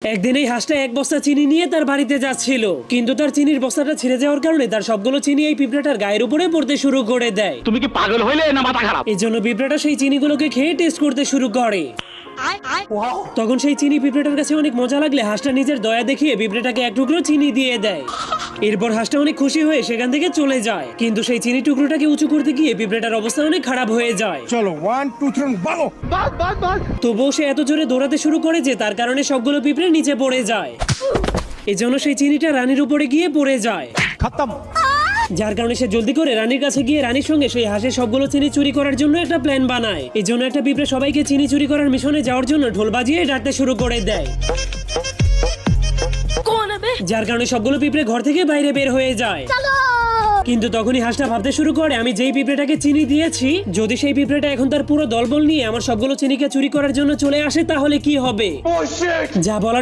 একদিন এই হাঁসটা এক বস্তা চিনি নিয়ে তার বাড়িতে যাচ্ছিল, কিন্তু তার চিনির বস্তাটা ছিঁড়ে যাওয়ার কারণে তার সবগুলো চিনি এই পিঁপড়াটার গায়ের উপরে পড়তে শুরু করে দেয়। তুমি কি পাগল হইলে না মাথা খারাপ? এই জন্য পিঁপড়াটা সেই চিনিগুলোকে খেয়ে টেস্ট করতে শুরু করে। তখন সেই চিনি পিঁপড়াটার কাছে অনেক মজা লাগলে হাঁসটা নিজের দয়া দেখিয়ে পিঁপড়াটাকে এক টুকরো চিনি দিয়ে দেয়। এরপর হাঁসটা অনেক খুশি হয়ে সেখান থেকে চলে যায়, কিন্তু সেই চিনি টুকরোটাকে উঁচু করতে গিয়ে পিঁপড়াটার অবস্থা অনেক খারাপ হয়ে যায়। চলো 1 2 3 ভালো। তবুও সে এত জোরে দৌড়াতে শুরু করে যে তার কারণে সবগুলো পিঁপড়ে নিচে পড়ে যায়। এজন্য সেই চিনিটা রানীর উপরে গিয়ে পড়ে যায়, খতম। যার কারণে সে জলদি করে রানীর কাছে গিয়ে রানীর সঙ্গে সেই হাঁসের সবগুলো চিনি চুরি করার জন্য একটা প্ল্যান বানায়। এই জন্য একটা পিঁপড়ে সবাইকে চিনি চুরি করার মিশনে যাওয়ার জন্য ঢোল বাজিয়ে ডাকতে শুরু করে দেয়, যার কারণে সবগুলো পিঁপড়ে ঘর থেকে বাইরে বের হয়ে যায়। কিন্তু তখনই হাঁসটা ভাবতে শুরু করে, আমি যেই পিঁপড়েটাকে চিনি দিয়েছি, যদি সেই পিঁপড়েটা এখন তার পুরো দলবল নিয়ে আমার সবগুলো চিনিকে চুরি করার জন্য চলে আসে তাহলে কি হবে। যা বলার